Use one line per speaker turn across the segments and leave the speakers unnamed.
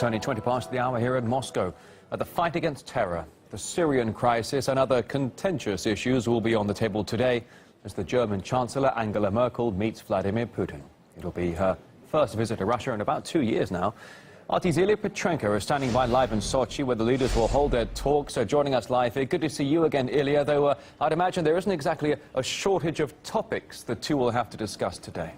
turning 20 past the hour here in Moscow. The fight against terror, the Syrian crisis and other contentious issues will be on the table today as the German Chancellor Angela Merkel meets Vladimir Putin. It'll be her first visit to Russia in about 2 years now. RT's Ilya Petrenko is standing by live in Sochi where the leaders will hold their talks. Joining us live here. Good to see you again, Ilya, though I'd imagine there isn't exactly a shortage of topics the two will have to discuss today.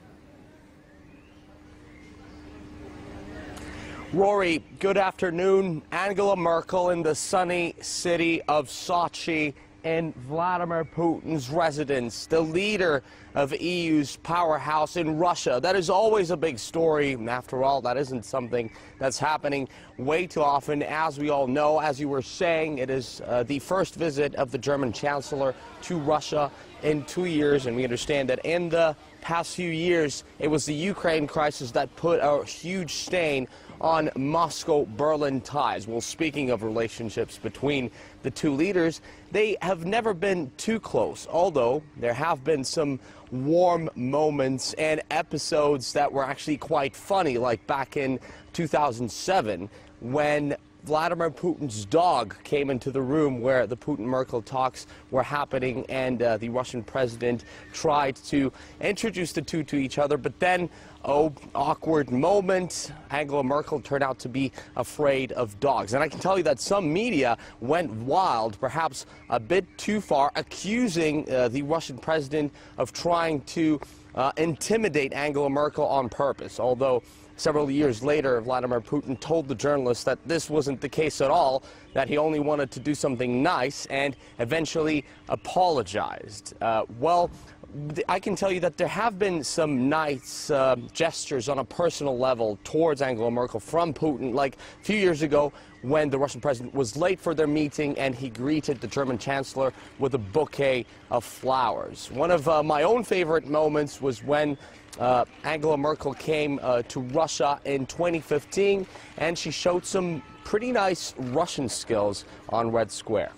Rory, good afternoon. Angela Merkel in the sunny city of Sochi in Vladimir Putin's residence, the leader of EU's powerhouse in Russia. That is always a big story. After all, that isn't something that's happening way too often. As we all know, as you were saying, it is the first visit of the German Chancellor to Russia in 2 years, and we understand that in the past few years, it was the Ukraine crisis that put a huge stain on Moscow-Berlin ties. Well, speaking of relationships between the two leaders, they have never been too close, although there have been some warm moments and episodes that were actually quite funny, like back in 2007 when Vladimir Putin's dog came into the room where the Putin-Merkel talks were happening, and the Russian president tried to introduce the two to each other, but then, awkward moment, Angela Merkel turned out to be afraid of dogs. And I can tell you that some media went wild, perhaps a bit too far, accusing the Russian president of trying to intimidate Angela Merkel on purpose, although several years later, Vladimir Putin told the journalists that this wasn't the case at all, that he only wanted to do something nice, and eventually apologized. Well, I can tell you that there have been some nice gestures on a personal level towards Angela Merkel from Putin, like a few years ago when the Russian president was late for their meeting and he greeted the German Chancellor with a bouquet of flowers. One of my own favorite moments was when Angela Merkel came to Russia in 2015, and she showed some pretty nice Russian skills on Red Square.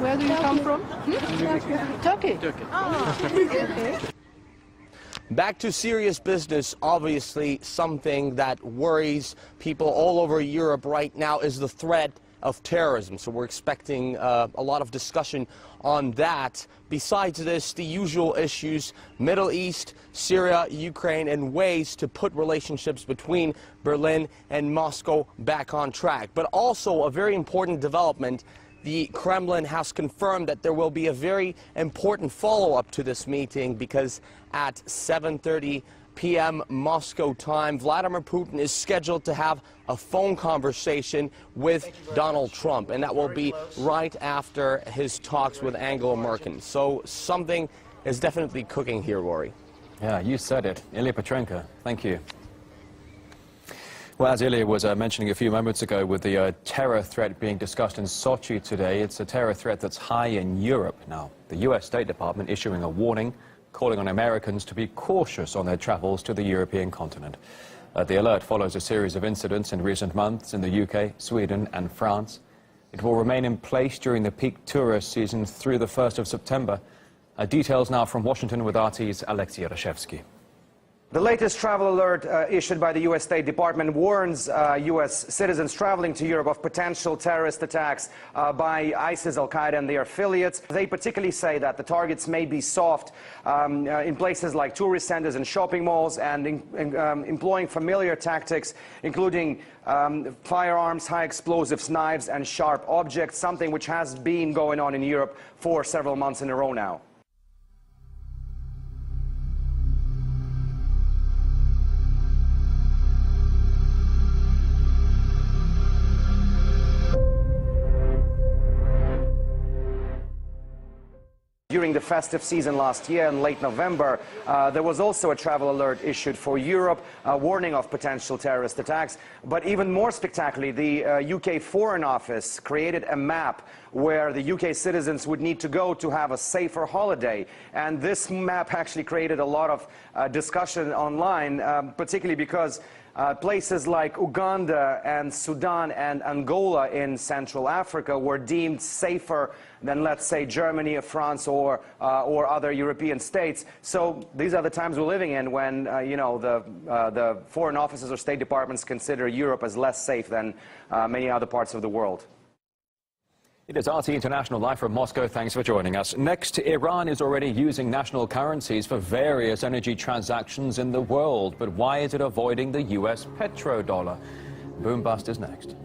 Where do you come from? Turkey.
Back to serious business. Obviously, something that worries people all over Europe right now is the threat of terrorism. So we're expecting a lot of discussion on that. Besides this, the usual issues: Middle East, Syria, Ukraine, and ways to put relationships between Berlin and Moscow back on track. But also a very important development: the Kremlin has confirmed that there will be a very important follow-up to this meeting, because at 7:30 p.m. Moscow time, Vladimir Putin is scheduled to have a phone conversation with Donald Trump, and that will be right after his talks with Angela Merkel. So something is definitely cooking here, Rory.
Yeah, you said it. Ilya Petrenko, thank you. Well, as Ilya was mentioning a few moments ago, with the terror threat being discussed in Sochi today, it's a terror threat that's high in Europe now. The U.S. State Department issuing a warning, calling on Americans to be cautious on their travels to the European continent. The alert follows a series of incidents in recent months in the UK, Sweden and France. It will remain in place during the peak tourist season through the 1st of September. Details now from Washington with RT's Alexei Rashevsky.
The latest travel alert issued by the U.S. State Department warns U.S. citizens traveling to Europe of potential terrorist attacks by ISIS, Al-Qaeda and their affiliates. They particularly say that the targets may be soft in places like tourist centers and shopping malls, and employing familiar tactics, including firearms, high explosives, knives and sharp objects, something which has been going on in Europe for several months in a row now. During the festive season last year in late November, there was also a travel alert issued for Europe, warning of potential terrorist attacks. But even more spectacularly, the UK Foreign Office created a map where the UK citizens would need to go to have a safer holiday. And this map actually created a lot of discussion online, particularly because places like Uganda and Sudan and Angola in Central Africa were deemed safer than, let's say, Germany or France or or other European states. So these are the times we're living in when, the foreign offices or State Departments consider Europe as less safe than many other parts of the world.
It is RT International live from Moscow. Thanks for joining us. Next, Iran is already using national currencies for various energy transactions in the world. But why is it avoiding the US petrodollar? Boom bust is next.